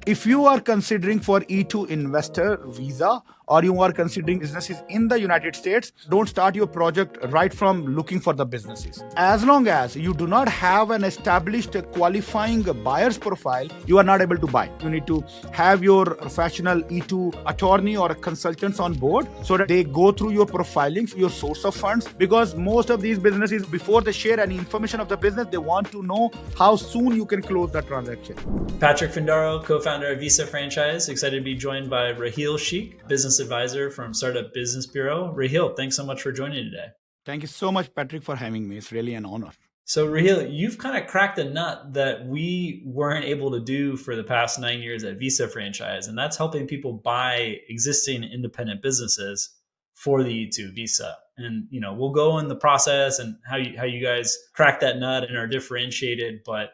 If you are considering for E2 investor visa, or you are considering businesses in the United States, don't start your project right from looking for the businesses. As long as you do not have an established qualifying buyer's profile, you are not able to buy. You need to have your professional E2 attorney or consultants on board so that they go through your profiling, your source of funds, because most of these businesses, before they share any information of the business, they want to know how soon you can close the transaction. Patrick Findaro, co-founder of Visa Franchise, excited to be joined by Raheel Sheikh, business advisor from Startup Business Bureau. Raheel, thanks so much for joining today. Thank you so much, Patrick, for having me. It's really an honor. So Raheel, you've kind of cracked a nut that we weren't able to do for the past 9 years at Visa Franchise, and that's helping people buy existing independent businesses for the E2 visa. And we'll go in the process and how you guys crack that nut and are differentiated, but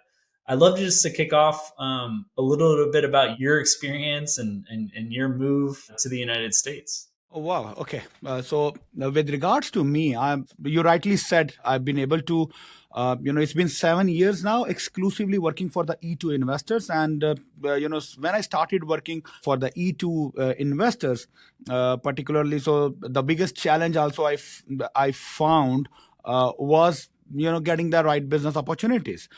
I'd love just to kick off a little bit about your experience and your move to the United States. Oh, wow. Okay. So with regards to me, you rightly said I've been able to, it's been 7 years now exclusively working for the E2 investors. And, when I started working for the E2 investors, particularly, so the biggest challenge also I found was, getting the right business opportunities.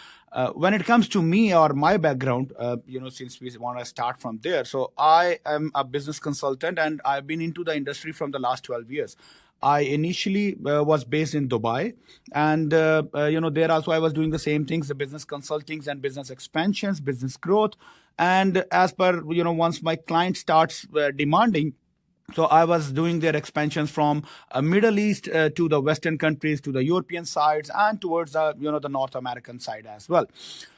When it comes to me or my background, since we want to start from there. So I am a business consultant and I've been into the industry from the last 12 years. I initially was based in Dubai, and there also I was doing the same things, the business consultings and business expansions, business growth. And as per, once my client starts demanding, so I was doing their expansions from Middle East to the Western countries, to the European sides, and towards the the North American side as well.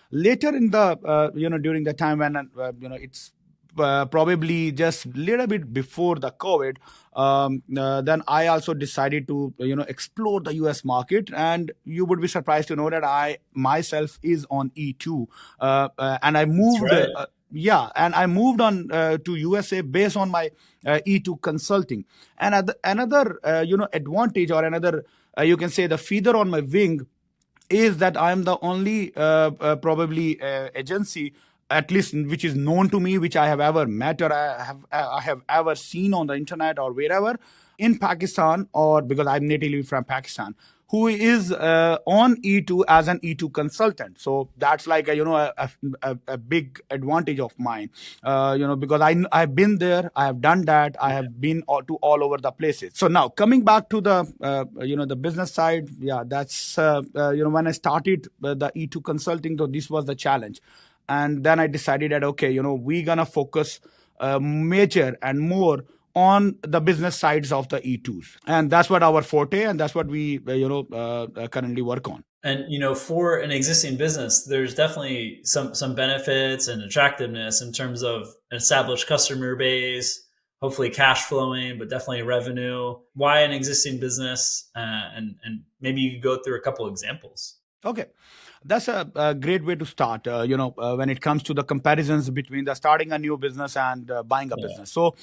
Later in the during the time when it's probably just a little bit before the COVID, then I also decided to explore the US market, and you would be surprised to know that I myself is on E2, and I moved. That's right. And I moved on to USA based on my E2 consulting. And another advantage, or another you can say the feather on my wing, is that I'm the only probably agency, at least which is known to me, which I have ever met or I have ever seen on the internet or wherever in Pakistan, or because I'm natively from Pakistan, who is on E2 as an E2 consultant. So that's like a big advantage of mine, because I've been there, I have done that, I have been all over the places. So now coming back to the the business side, that's when I started the E2 consulting, though this was the challenge, and then I decided that okay, we're gonna focus major and more on the business sides of the E2s. And that's what our forte, and that's what we, currently work on. And, for an existing business, there's definitely some benefits and attractiveness in terms of an established customer base, hopefully cash flowing, but definitely revenue. Why an existing business? And maybe you could go through a couple examples. Okay. That's a great way to start, when it comes to the comparisons between the starting a new business and buying a business. So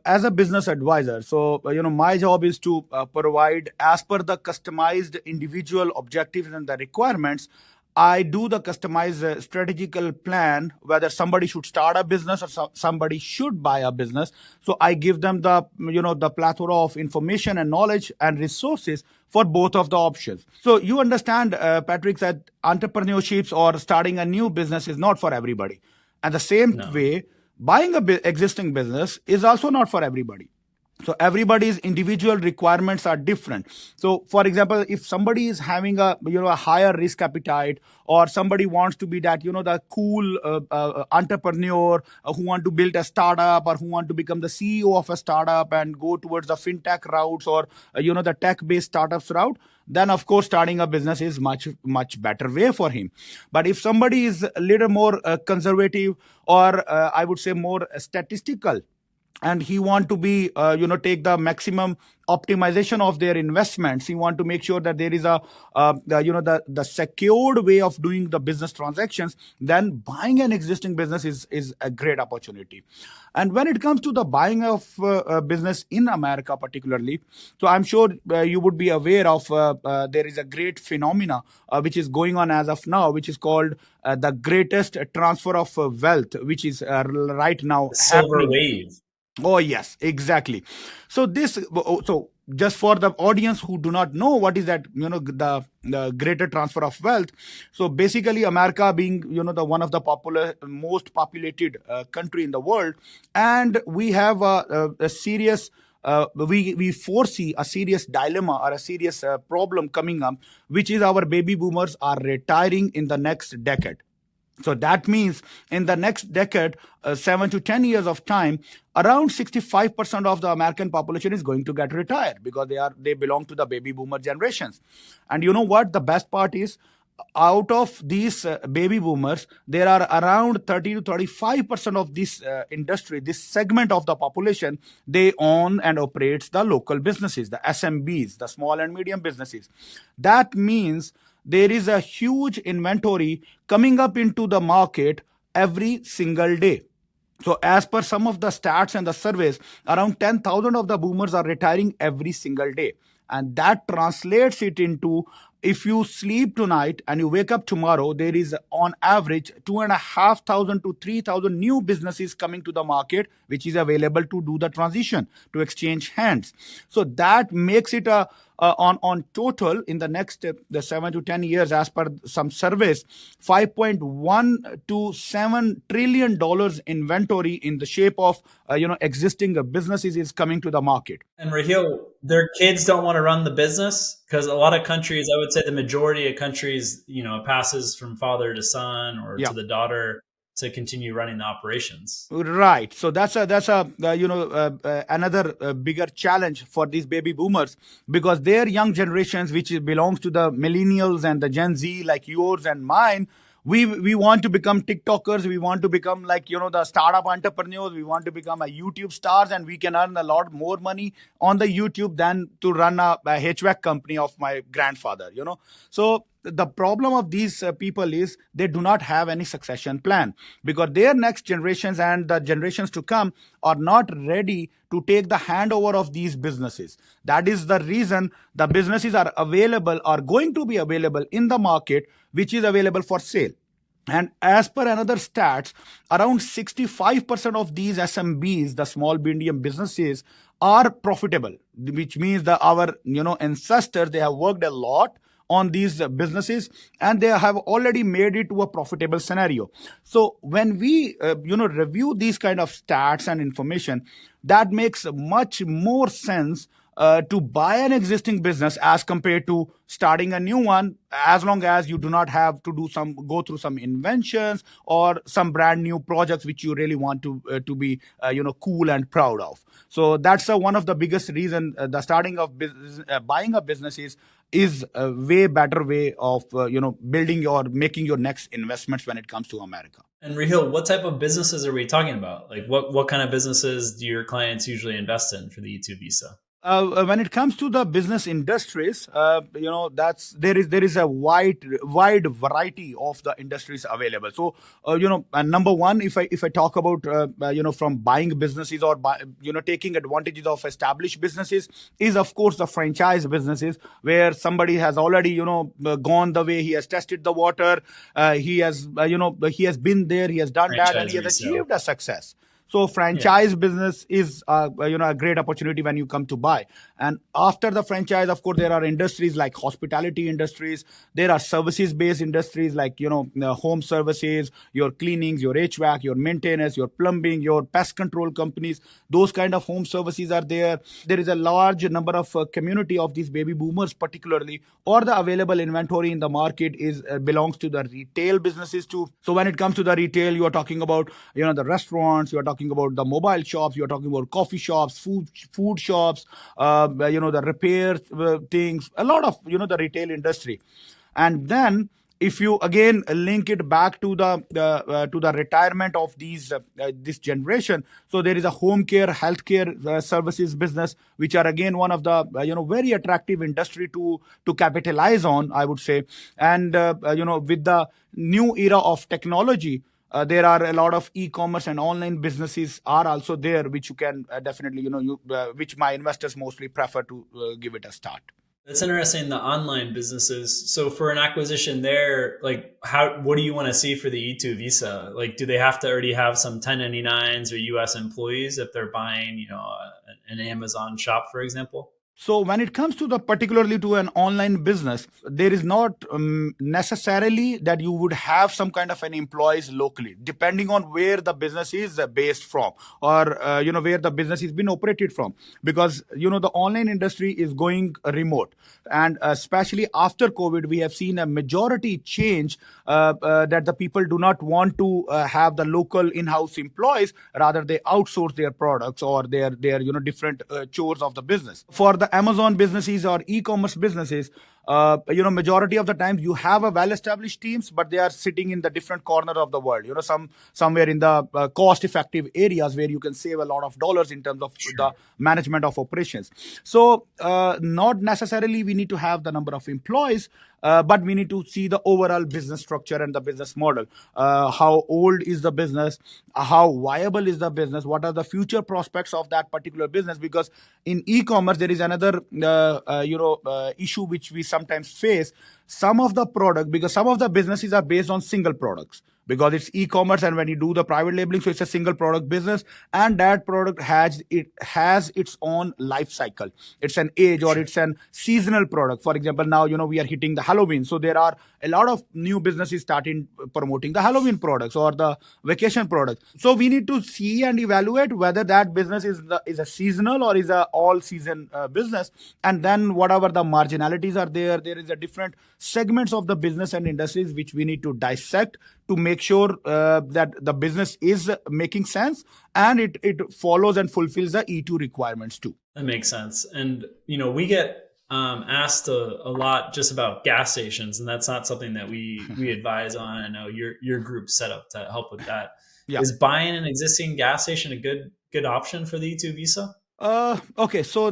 as a business advisor, so, my job is to provide as per the customized individual objectives and the requirements. I do the customized strategical plan, whether somebody should start a business or somebody should buy a business. So I give them the, the plethora of information and knowledge and resources for both of the options. So you understand, Patrick, that entrepreneurship or starting a new business is not for everybody. And the same way, buying a existing business is also not for everybody. So everybody's individual requirements are different. So, for example, if somebody is having a higher risk appetite, or somebody wants to be that the cool entrepreneur who want to build a startup, or who want to become the CEO of a startup and go towards the fintech routes, or the tech-based startups route, then of course starting a business is much better way for him. But if somebody is a little more conservative, or I would say more statistical, and he want to be take the maximum optimization of their investments. He want to make sure that there is the secured way of doing the business transactions. Then buying an existing business is a great opportunity. And when it comes to the buying of business in America particularly, so I'm sure you would be aware of there is a great phenomena which is going on as of now, which is called the greatest transfer of wealth, which is right now The silver happening. wave. Oh, yes, exactly. So just for the audience who do not know what is that, the greater transfer of wealth. So basically, America being, the one of the most populated country in the world, and we have a serious. We foresee a serious dilemma or a serious problem coming up, which is our baby boomers are retiring in the next decade. So that means in the next decade, 7 to 10 years of time, around 65% of the American population is going to get retired because they belong to the baby boomer generations. And you know what? The best part is, out of these baby boomers, there are around 30 to 35% of this industry, this segment of the population, they own and operates the local businesses, the SMBs, the small and medium businesses. That means there is a huge inventory coming up into the market every single day. So, as per some of the stats and the surveys, around 10,000 of the boomers are retiring every single day. And that translates it into, if you sleep tonight and you wake up tomorrow, there is on average 2,500 to 3,000 new businesses coming to the market, which is available to do the transition, to exchange hands. So that makes it on total in the next the 7 to 10 years, as per some surveys, 5.1 to $7 trillion inventory in the shape of existing businesses is coming to the market. And Raheel, their kids don't want to run the business because a lot of countries, I would say the majority of countries, it passes from father to son or Yeah. to the daughter to continue running the operations. Right. So that's a another bigger challenge for these baby boomers, because their young generations, which belongs to the millennials and the Gen Z, like yours and mine, we want to become TikTokers. We want to become like the startup entrepreneurs. We want to become a YouTube stars, and we can earn a lot more money on the YouTube than to run a HVAC company of my grandfather. So the problem of these people is they do not have any succession plan, because their next generations and the generations to come are not ready to take the handover of these businesses. That is the reason the businesses are available, are going to be available in the market, which is available for sale. And as per another stats, around 65% of these SMBs, the small medium businesses, are profitable, which means that our ancestors, they have worked a lot on these businesses, and they have already made it to a profitable scenario. So when we review these kind of stats and information, that makes much more sense to buy an existing business as compared to starting a new one, as long as you do not have to go through some inventions or some brand new projects which you really want to be cool and proud of. So that's one of the biggest reason the starting of business, buying a business is a way better way of building or making your next investments when it comes to America. And Raheel, what type of businesses are we talking about? Like what kind of businesses do your clients usually invest in for the E2 visa? When it comes to the business industries, that's there is a wide variety of the industries available. So number one, if I talk about from buying businesses or taking advantages of established businesses, is of course the franchise businesses, where somebody has already gone the way, he has tested the water, he has he has been there, he has done that, and Franchise he has resale. achieved a success. So Yeah. franchise business is a great opportunity when you come to buy. And after the franchise, of course, there are industries like hospitality industries. There are services based industries like home services, your cleanings, your HVAC, your maintenance, your plumbing, your pest control companies. Those kind of home services are there. There is a large number of community of these baby boomers, particularly, or the available inventory in the market is belongs to the retail businesses too. So when it comes to the retail, you are talking about the restaurants, you are talking about the mobile shops, you are talking about coffee shops, food shops, the repair things, a lot of the retail industry. And then if you again link it back to the retirement of this generation, so there is a home care, healthcare services business, which are again one of the very attractive industry to capitalize on, I would say. And with the new era of technology, there are a lot of e-commerce and online businesses are also there, which you can definitely, which my investors mostly prefer to give it a start. That's interesting. The online businesses. So for an acquisition there, like what do you want to see for the E2 visa? Like, do they have to already have some 1099s or US employees if they're buying, an Amazon shop, for example? So when it comes to the particularly to an online business, there is not necessarily that you would have some kind of an employees locally, depending on where the business is based from, or where the business is been operated from, because the online industry is going remote, and especially after COVID, we have seen a majority change that the people do not want to have the local in-house employees, rather they outsource their products or their different chores of the business. For the Amazon businesses or e-commerce businesses, majority of the times you have a well-established teams, but they are sitting in the different corner of the world. Somewhere in the cost-effective areas where you can save a lot of dollars in terms of the management of operations. So, not necessarily we need to have the number of employees, but we need to see the overall business structure and the business model. How old is the business? How viable is the business? What are the future prospects of that particular business? Because in e-commerce, there is another issue which we sometimes face. Some of the product, because some of the businesses are based on single products, because it's e-commerce, and when you do the private labeling, so it's a single product business, and that product has its own life cycle. It's an age, or it's an seasonal product. For example, now we are hitting the Halloween, so there are a lot of new businesses starting promoting the Halloween products or the vacation products. So we need to see and evaluate whether that business is a seasonal or is a all season business, and then whatever the marginalities are there is a different segments of the business and industries which we need to dissect to make sure that the business is making sense and it follows and fulfills the E2 requirements too. That makes sense. And, we get asked a lot just about gas stations, and that's not something that we advise on. I know your group's set up to help with that. Yeah. Is buying an existing gas station a good option for the E2 visa? Okay, so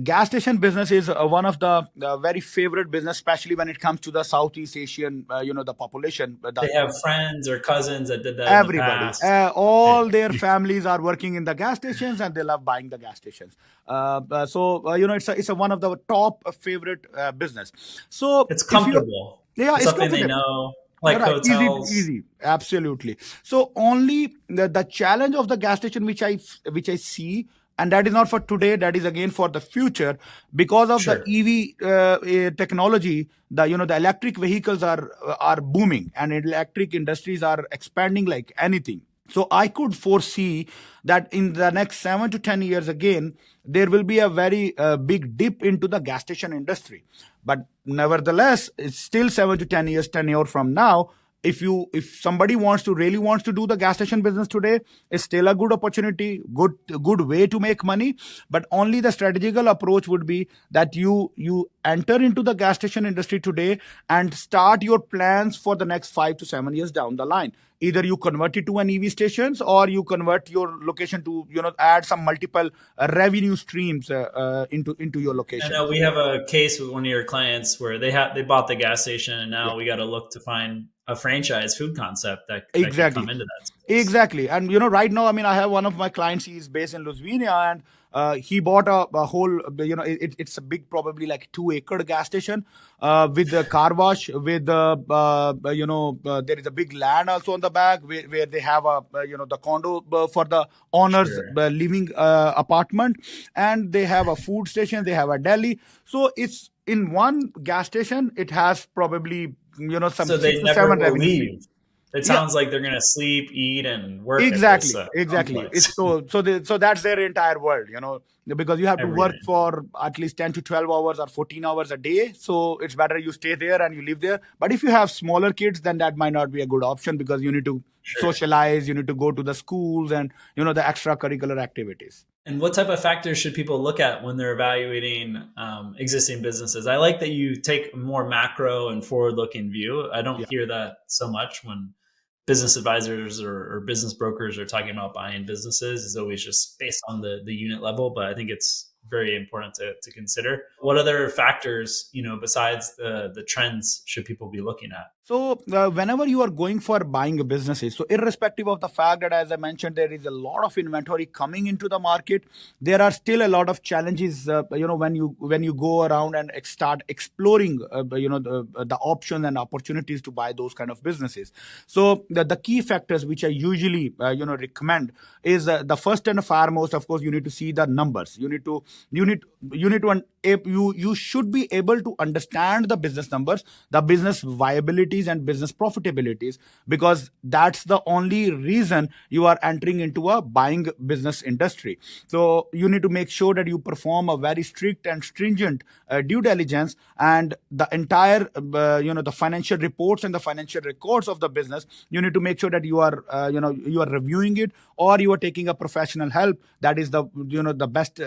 gas station business is one of the very favorite business, especially when it comes to the Southeast Asian, the population. They have friends or cousins that did that. Everybody, in the past. all their families are working in the gas stations, and they love buying the gas stations. It's a one of the top favorite business. So it's comfortable. It's something they know. Like right. Hotels. Easy, absolutely. So only the challenge of the gas station which I see, and that is not for today, that is again for the future, because of the EV technology. The electric vehicles are booming, and electric industries are expanding like anything. So I could foresee that in the next 7 to 10 years, again, there will be a very big dip into the gas station industry. But nevertheless, it's still 7 to 10 years, 10 years from now. If somebody really wants to do the gas station business today, it's still a good opportunity, good way to make money. But only the strategical approach would be that you enter into the gas station industry today and start your plans for the next 5 to 7 years down the line. Either you convert it to an EV stations, or you convert your location to add some multiple revenue streams into your location. I know we have a case with one of your clients where they bought the gas station, and now we got to look to find a franchise food concept that can come into that space. Exactly. And right now, I have one of my clients. He's based in Louisiana, and he bought a whole, it's a big, probably like 2-acre gas station with the car wash, with there is a big land also on the back where they have the condo for the owners living apartment, and they have a food station, they have a deli. So it's in one gas station, it has probably some so 6 to 7 revenue streams. It sounds like they're going to sleep, eat, and work. Exactly. It's so that's their entire world, because you have to work for at least 10 to 12 hours or 14 hours a day. So it's better you stay there and you live there. But if you have smaller kids, then that might not be a good option, because you need to socialize, you need to go to the schools and the extracurricular activities. And what type of factors should people look at when they're evaluating existing businesses? I like that you take a more macro and forward-looking view. I don't Yeah. hear that so much when business advisors or business brokers are talking about buying businesses. It's always just based on the unit level, but I think it's very important to consider. What other factors, besides the trends, should people be looking at? So whenever you are going for buying businesses, so irrespective of the fact that, as I mentioned, there is a lot of inventory coming into the market, there are still a lot of challenges. When you go around and start exploring, the options and opportunities to buy those kind of businesses. So the key factors which I usually recommend is the first and foremost. Of course, you need to see the numbers. You should be able to understand the business numbers, the business viabilities and business profitabilities, because that's the only reason you are entering into a buying business industry. So you need to make sure that you perform a very strict and stringent due diligence, and the entire the financial reports and the financial records of the business, you need to make sure that you are reviewing it, or you are taking a professional help. That is the best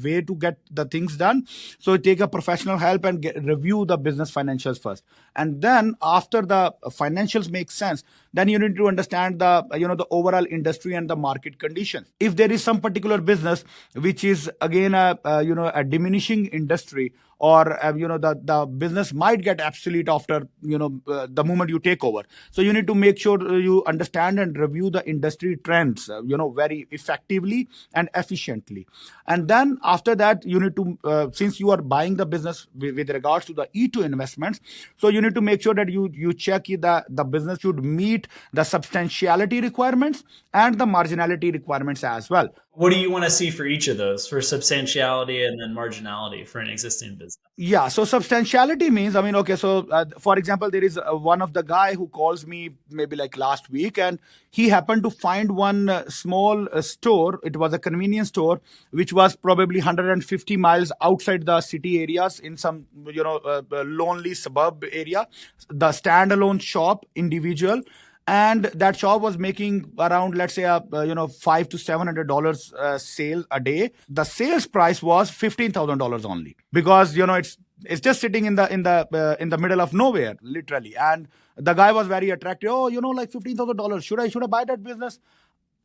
way to get the things done. So take a professional help and review the business financials first, and then after the financials make sense, then you need to understand the overall industry and the market conditions. If there is some particular business which is again a diminishing industry, or the business might get obsolete after the moment you take over. So you need to make sure you understand and review the industry trends very effectively and efficiently. And then after that, you need to since you are buying the business with regards to the E2 investments, so you need to make sure that you check the business should meet the substantiality requirements and the marginality requirements as well. What do you want to see for each of those, for substantiality and then marginality for an existing business? Yeah, so substantiality means, I mean, okay, so for example, there is one of the guy who calls me maybe like last week, and he happened to find one small store. It was a convenience store, which was probably 150 miles outside the city areas in some, lonely suburb area, the standalone shop, individual. And that shop was making around, let's say, $500 to $700 sale a day. The sales price was $15,000 only, because it's just sitting in the middle of nowhere, literally. And the guy was very attractive. Oh, like $15,000. Should I buy that business?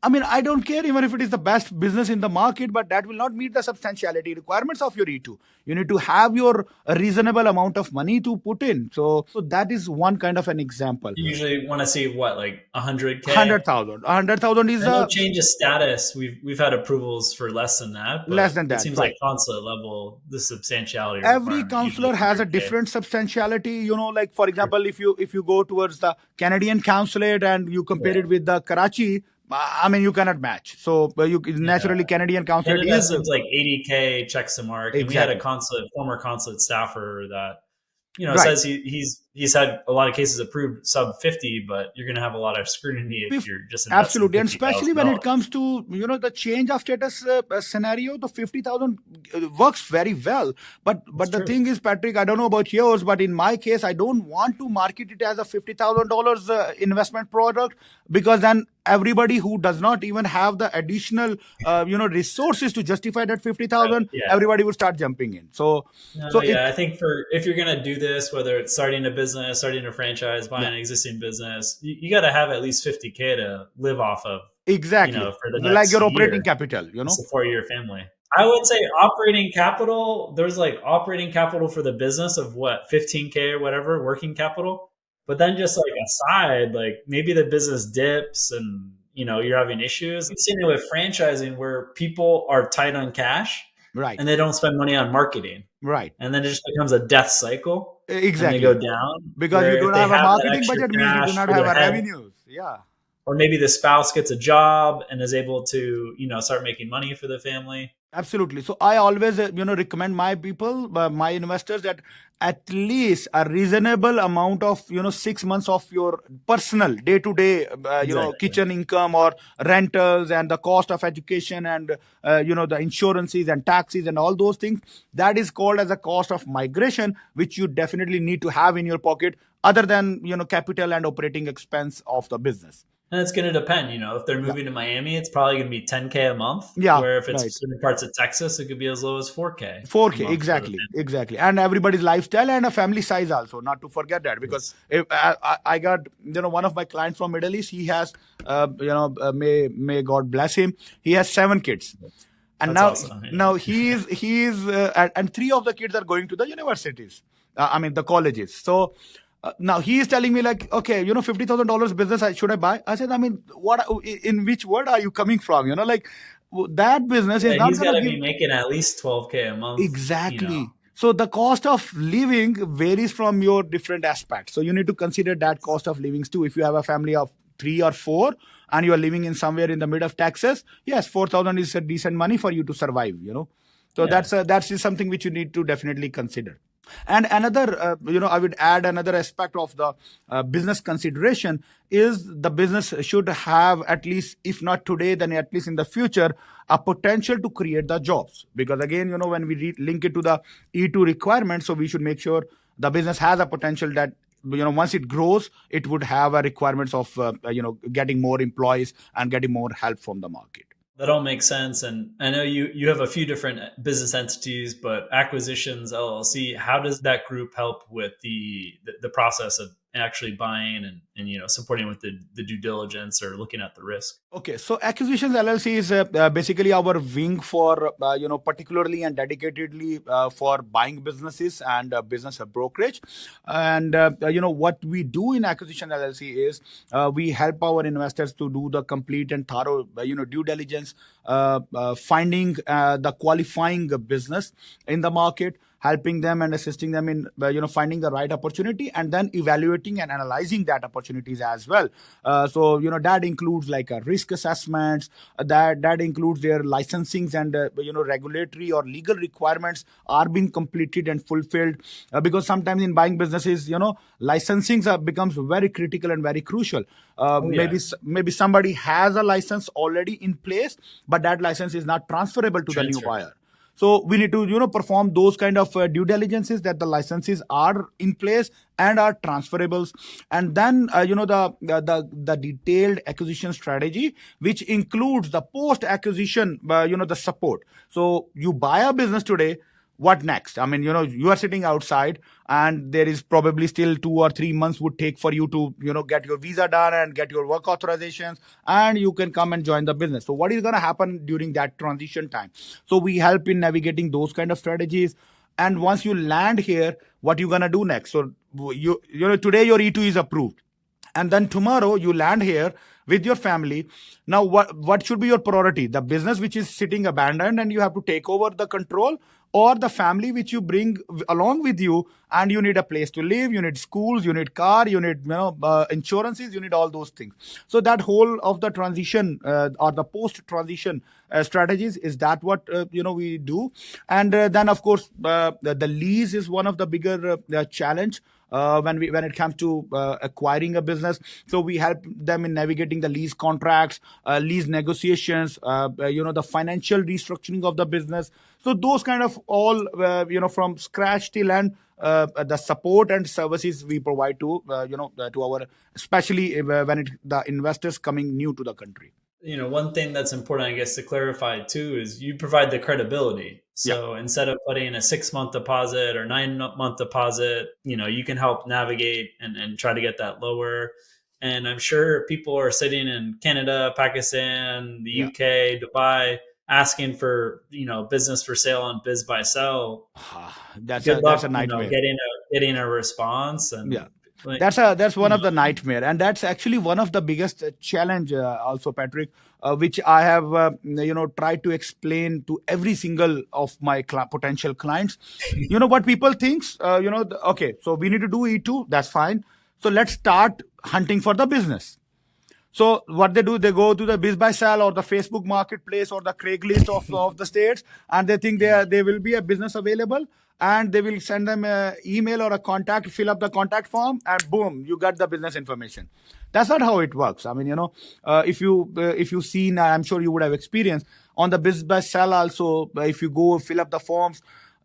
I mean, I don't care even if it is the best business in the market, but that will not meet the substantiality requirements of your E2. You need to have your reasonable amount of money to put in. So that is one kind of an example. You usually want to see what, like 100K? 100,000. 100,000 is I know change of status. We've had approvals for less than that, but less than it that, seems right? like consulate level, the substantiality Every requirement usually counselor is has a 100K. different substantiality. Like for example, if you go towards the Canadian consulate and you compare it with the Karachi, I mean, you cannot match. So you naturally Canadian consulate Canada is seems like 80K checks the mark, and we had a exactly former consulate staffer that right. says he's had a lot of cases approved sub 50, but you're going to have a lot of scrutiny if you're just investing Absolutely, and fifty especially thousand when it dollars. comes to the change of status scenario, the 50,000 works very well. But That's the true. thing is, Patrick, I don't know about yours, but in my case, I don't want to market it as a $50,000 investment product, because then everybody who does not even have the additional resources to justify that 50,000, Yeah. everybody would start jumping in. So No, so it yeah, I think if you're gonna do this, whether it's starting a business, starting a franchise, buying yeah, an existing business, you got to have at least 50K to live off of, exactly, for the like next your operating year capital. to support your family. I would say operating capital. There's like operating capital for the business of what, 15K or whatever, working capital. But then just like aside, like maybe the business dips and you're having issues. I've seen it with franchising where people are tight on cash Right, and they don't spend money on marketing, right, and then it just becomes a death cycle and they go exactly. down. Because you Where if don't they have a have that marketing extra budget means you do cash not for have their a head, revenues. Yeah, or maybe the spouse gets a job and is able to start making money for the family. absolutely. So I always recommend my people, my investors, that at least a reasonable amount of 6 months of your personal day to day Exactly. kitchen income or rentals and the cost of education and the insurances and taxes and all those things, that is called as a cost of migration, which you definitely need to have in your pocket, other than capital and operating expense of the business. And it's going to depend, if they're Yeah. moving to Miami, it's probably going to be 10K a month. Yeah. Where if it's Right. certain parts of Texas, it could be as low as 4K a 4K, month for the exactly, exactly, and everybody's lifestyle and a family size also. Not to forget that, because families. if I got one of my clients from Middle East. He has may God bless him. He has 7 kids, and That's now awesome. Yeah. he's and 3 of the kids are going to the universities. I mean the colleges. So. Now he is telling me like, okay, $50,000 business. Should I buy? I said, I mean, what? In which world are you coming from? Like that business is Yeah, not he's got gonna to give. be making at least 12K a month. Exactly. So the cost of living varies from your different aspects. So you need to consider that cost of living too. If you have a family of 3 or 4 and you are living in somewhere in the mid of Texas, yes, 4,000 is a decent money for you to survive. So Yeah. that's something which you need to definitely consider. And another, I would add another aspect of the business consideration is the business should have, at least, if not today, then at least in the future, a potential to create the jobs. Because again, when we link it to the E2 requirements, so we should make sure the business has a potential that once it grows, it would have a requirements of getting more employees and getting more help from the market. That all makes sense. And I know you have a few different business entities, but Acquisitions LLC, how does that group help with the process of actually buying and supporting with the due diligence or looking at the risk? Okay, so Acquisitions LLC is basically our wing for, particularly and dedicatedly for buying businesses and business brokerage. And, what we do in Acquisition LLC is we help our investors to do the complete and thorough, due diligence, finding the qualifying business in the market, helping them and assisting them in finding the right opportunity, and then evaluating and analyzing that opportunities as well. So that includes like risk assessments, that includes their licensings and regulatory or legal requirements are being completed and fulfilled, because sometimes in buying businesses, licensings becomes very critical and very crucial. Oh Maybe yeah, maybe somebody has a license already in place, but that license is not transferable to the new transfer. buyer. So we need to perform those kind of due diligences that the licenses are in place and are transferables. And then the detailed acquisition strategy, which includes the post acquisition the support. So you buy a business today, what next? I mean, you are sitting outside and there is probably still 2 or 3 months would take for you to get your visa done and get your work authorizations, and you can come and join the business. So what is going to happen during that transition time? So we help in navigating those kind of strategies. And once you land here, what you going to do next? So today your E2 is approved, and then tomorrow you land here with your family. Now what should be your priority? The business which is sitting abandoned and you have to take over the control, or the family which you bring along with you, and you need a place to live, you need schools, you need car, you need insurances, you need all those things. So that whole of the transition or the post transition strategies is that what we do. And then of course the lease is one of the bigger challenge when it comes to acquiring a business. So we help them in navigating the lease contracts, lease negotiations, the financial restructuring of the business. So those kind of all from scratch till end. The support and services we provide to to our, especially when the investors coming new to the country. One thing that's important, I guess, to clarify too, is you provide the credibility. Yeah. So instead of putting a 6 month deposit or 9 month deposit, you can help navigate and try to get that lower. And I'm sure people are sitting in Canada, Pakistan, the Yeah. UK, Dubai, asking for, business for sale on Biz by Sell. That's Good a luck, nightmare. getting a response. Yeah. And like, That's one you of the know, nightmare, and that's actually one of the biggest challenge also, Patrick, which I have tried to explain to every single of my potential clients. What people thinks, okay, so we need to do E2, that's fine, so let's start hunting for the business. So what they do, they go to the Biz by Sell or the Facebook Marketplace or the Craigslist of the states, and they think there will be a business available, and they will send them an email or a contact, fill up the contact form, and boom, you got the business information. That's not how it works. I mean, if you seen, I'm sure you would have experienced on the Biz by Sell also. If you go fill up the forms,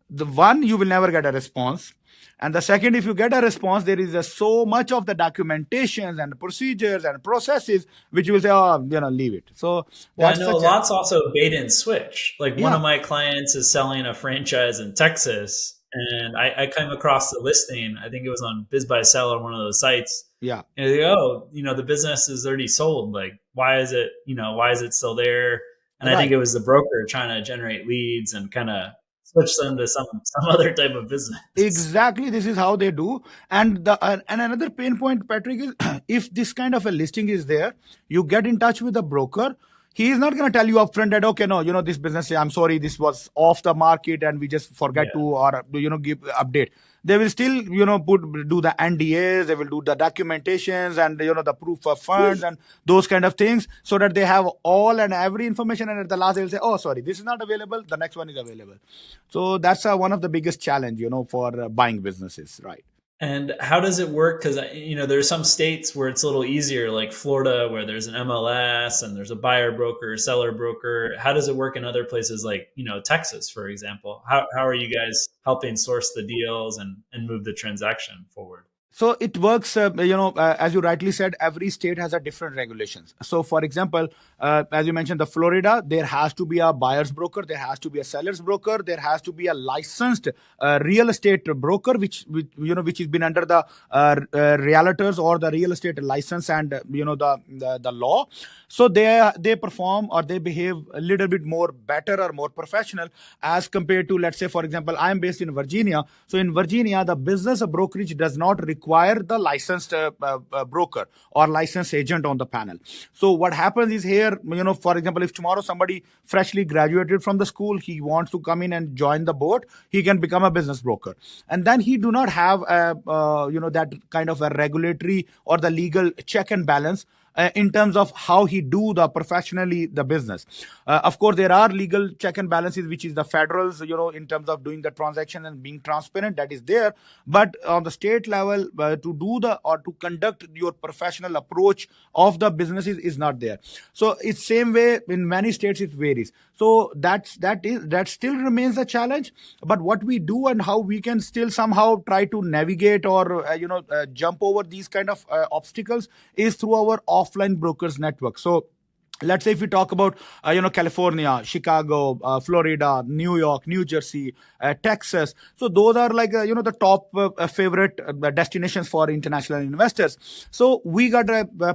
the one, you will never get a response. And the second, if you get a response, there is so much of the documentations and procedures and processes which you will say, oh, leave it. So Well, I that's know a such a, lot's also bait and switch. Like one of yeah, my clients is selling a franchise in Texas, and I came across the listing. I think it was on Biz by Sell or one of those sites. yeah, And they go, oh, the business is already sold. Like, why is it still there? And I think right. it was the broker trying to generate leads and kind of switch them to some other type of business. Exactly, this is how they do. And and another pain point, Patrick, is if this kind of a listing is there, you get in touch with the broker. He is not going to tell you upfront that, okay, no, this business, I'm sorry, this was off the market and we just forget to, Yeah. or give update. They will still do the NDAs, they will do the documentations and the proof of funds and those kind of things, so that they have all and every information, and at the last they will say, oh, sorry, this is not available, the next one is available. So that's one of the biggest challenge for buying businesses, right? And how does it work? Because there's some states where it's a little easier, like Florida, where there's an MLS and there's a buyer broker, seller broker. How does it work in other places, like Texas, for example? How are you guys helping source the deals and move the transaction forward? So it works, as you rightly said, every state has a different regulations. So for example, as you mentioned, the Florida, there has to be a buyer's broker, there has to be a seller's broker, there has to be a licensed real estate broker, which has been under the realtors or the real estate license and the law. So they perform or they behave a little bit more better or more professional as compared to, let's say, for example, I am based in Virginia. So in Virginia, the business brokerage does not require the licensed broker or licensed agent on the panel. So what happens is here, for example, if tomorrow somebody freshly graduated from the school, he wants to come in and join the board, he can become a business broker. And then he do not have that kind of a regulatory or the legal check and balance in terms of how he do the professionally the business. Of course, there are legal check and balances, which is the federals, in terms of doing the transaction and being transparent, that is there. But on the state level, to do the or to conduct your professional approach of the businesses is not there. So it's same way in many states it varies. So that still remains a challenge. But what we do and how we can still somehow try to navigate or jump over these kind of obstacles is through our offline brokers network. So let's say if we talk about California, Chicago, Florida, New York, New Jersey, Texas, so those are like the top favorite destinations for international investors. So we got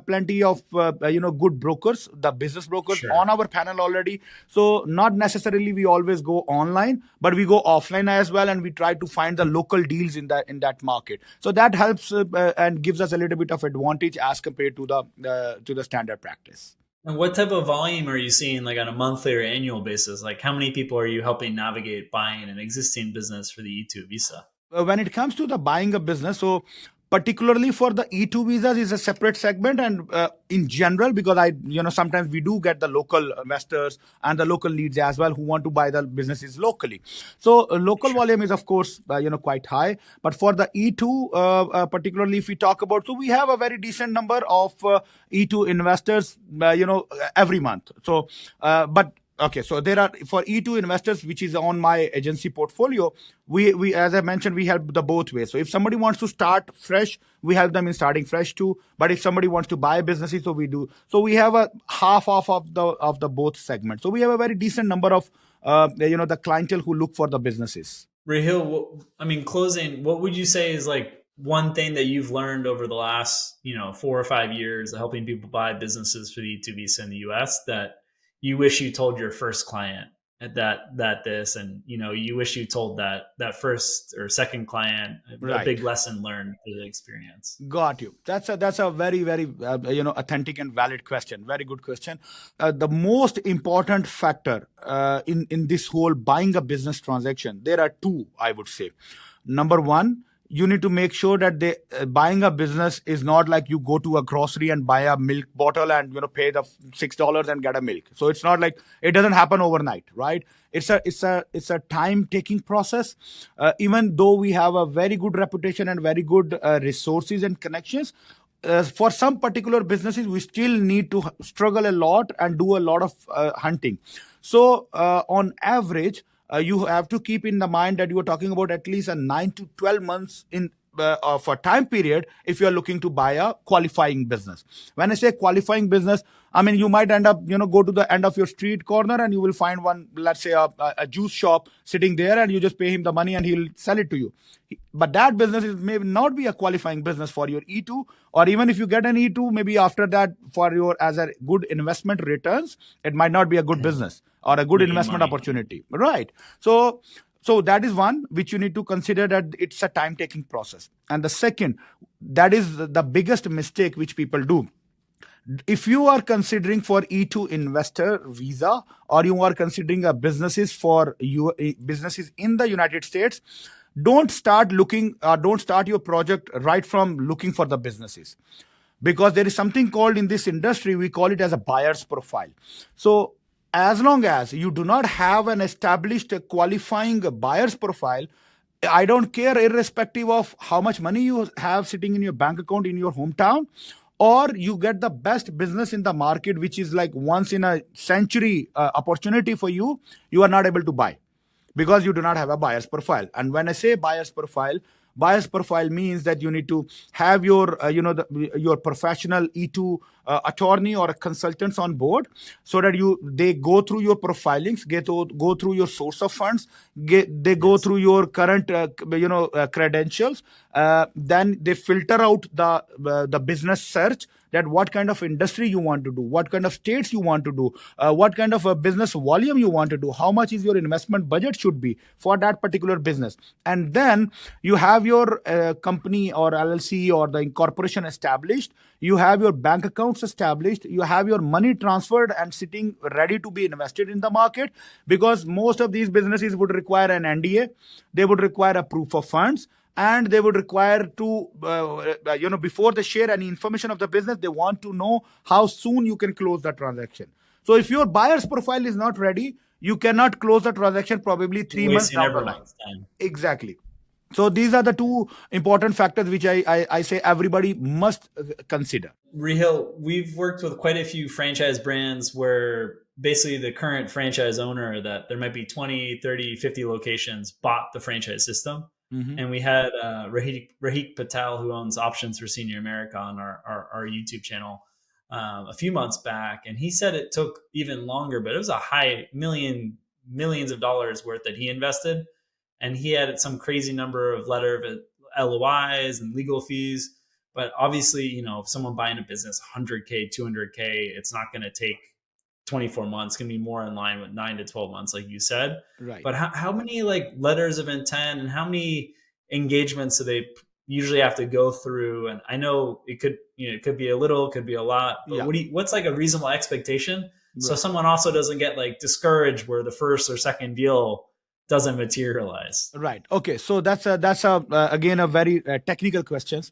plenty of good brokers, the business brokers Sure. on our panel already. So not necessarily we always go online, but we go offline as well, and we try to find the local deals in that market. So that helps and gives us a little bit of advantage as compared to the standard practice. And what type of volume are you seeing, like on a monthly or annual basis? Like how many people are you helping navigate buying an existing business for the E2 visa? When it comes to the buying a business, so particularly for the E2 visas is a separate segment, and in general, because sometimes we do get the local investors and the local leads as well who want to buy the businesses locally. So local Sure. volume is of course quite high, but for the E2, particularly if we talk about, so we have a very decent number of E2 investors every month. So but okay, so there are for E2 investors, which is on my agency portfolio. We as I mentioned, we help the both ways. So if somebody wants to start fresh, we help them in starting fresh too. But if somebody wants to buy businesses, so we do. So we have a half off of the both segments. So we have a very decent number of the clientele who look for the businesses. Raheel, closing, what would you say is like one thing that you've learned over the last, 4 or 5 years of helping people buy businesses for the E2 visa in the US that you wish you told your first client that this, and you wish you told that first or second client, a Right. big lesson learned through the experience? Got you. That's a very very authentic and valid question. Very good question. The most important factor in this whole buying a business transaction, there are two, I would say. Number one, you need to make sure that buying a business is not like you go to a grocery and buy a milk bottle and pay the $6 and get a milk. So it's not like it doesn't happen overnight, right? It's a time taking process. Even though we have a very good reputation and very good resources and connections, for some particular businesses, we still need to struggle a lot and do a lot of hunting. So on average, you have to keep in the mind that you are talking about at least a 9 to 12 months in of a time period if you are looking to buy a qualifying business. When I say qualifying business, I mean, you might end up, go to the end of your street corner and you will find one, let's say a juice shop sitting there, and you just pay him the money and he'll sell it to you. But that business may not be a qualifying business for your E2, or even if you get an E2, maybe after that for your as a good investment returns, it might not be a good business or a good Making investment money. opportunity. Right. So that is one which you need to consider, that it's a time taking process. And the second, that is the biggest mistake which people do. If you are considering for E2 investor visa, or you are considering a businesses for businesses in the United States, don't start your project right from looking for the businesses, because there is something called in this industry, we call it as a buyer's profile. So as long as you do not have an established qualifying buyer's profile, I don't care, irrespective of how much money you have sitting in your bank account in your hometown, or you get the best business in the market, which is like once in a century opportunity for you, you are not able to buy because you do not have a buyer's profile. And when I say buyer's profile means that you need to have your your professional E2 attorney or consultants on board, so that they go through your profilings, go through your source of funds, they go through your current credentials, then they filter out the business search, that what kind of industry you want to do, what kind of states you want to do, what kind of a business volume you want to do, how much is your investment budget should be for that particular business. And then you have your company or LLC or the incorporation established, you have your bank accounts established, you have your money transferred and sitting ready to be invested in the market, because most of these businesses would require an NDA, they would require a proof of funds, and they would require to, before they share any information of the business, they want to know how soon you can close the transaction. So if your buyer's profile is not ready, you cannot close the transaction probably 3 months Wasting down the line. everyone's time. Exactly. So these are the two important factors which I say everybody must consider. Raheel, we've worked with quite a few franchise brands where basically the current franchise owner, that there might be 20, 30, 50 locations, bought the franchise system. Mm-hmm. And we had Raheel Patel, who owns Options for Senior America, on our YouTube channel a few months back. And he said it took even longer, but it was a high millions of dollars worth that he invested. And he had some crazy number of letter of LOIs and legal fees. But obviously, if someone buying a business, 100K, 200K, it's not going to take 24 months. It's going to be more in line with 9 to 12 months, like you said. Right. But how many like letters of intent and how many engagements do they usually have to go through? And I know it could be a little, could be a lot, but what's like a reasonable expectation? Right. So someone also doesn't get like discouraged where the first or second deal doesn't materialize. Right. Okay. So that's again a very technical question.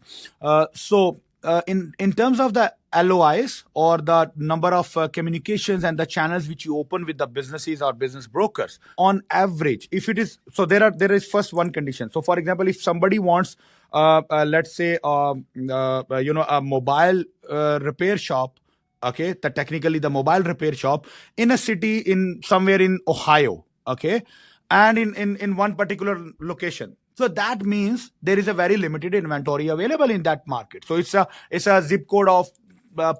In terms of the LOIs or the number of communications and the channels which you open with the businesses or business brokers, on average, if it is, so there is first one condition. So for example, if somebody wants, let's say, a mobile repair shop, okay, technically the mobile repair shop in a city in somewhere in Ohio, okay, and in one particular location. So that means there is a very limited inventory available in that market. So it's a zip code of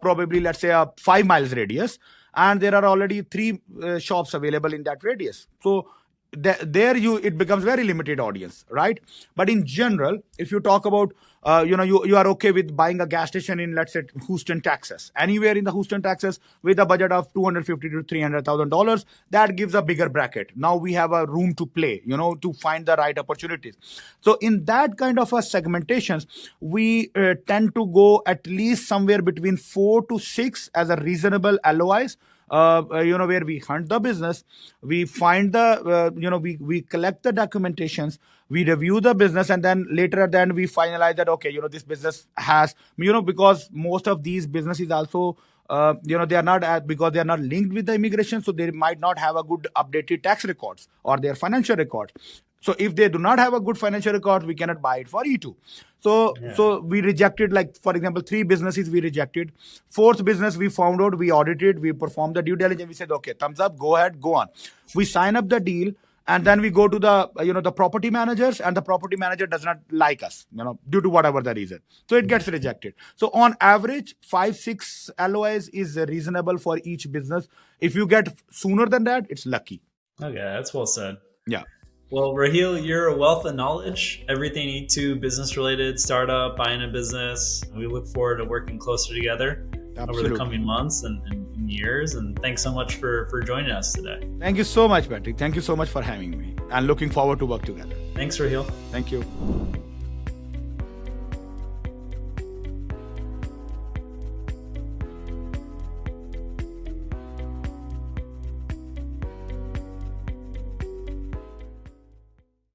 probably, let's say, a 5 miles radius, and there are already 3 shops available in that radius. So it becomes very limited audience, right? But in general, if you talk about you are okay with buying a gas station in, let's say, Houston, Texas, anywhere in the Houston, Texas, with a budget of $250,000 to $300,000, that gives a bigger bracket. Now we have a room to play, to find the right opportunities. So in that kind of a segmentations, we tend to go at least somewhere between 4 to 6 as a reasonable LOIs. Where we hunt the business, we find we collect the documentations, we review the business, and then later at the end we finalize that, okay, this business has, because most of these businesses also, they are not because they are not linked with the immigration, so they might not have a good updated tax records or their financial records. So if they do not have a good financial record, we cannot buy it for E2. So we rejected, like, for example, 3 businesses we rejected. 4th business we found out, we audited, we performed the due diligence. We said, okay, thumbs up, go ahead, go on. We sign up the deal. and then we go to the the property managers, and the property manager does not like us, due to whatever the reason, so it gets rejected. So on average 5-6 LOIs is reasonable for each business. If you get sooner than that, it's lucky. Okay, that's well said. Yeah. Well, Raheel, you're a wealth of knowledge. Everything E2 business related, startup, buying a business. We look forward to working closer together over the coming months and years. And thanks so much for joining us today. Thank you so much, Patrick. Thank you so much for having me, and looking forward to work together. Thanks, Raheel. Thank you.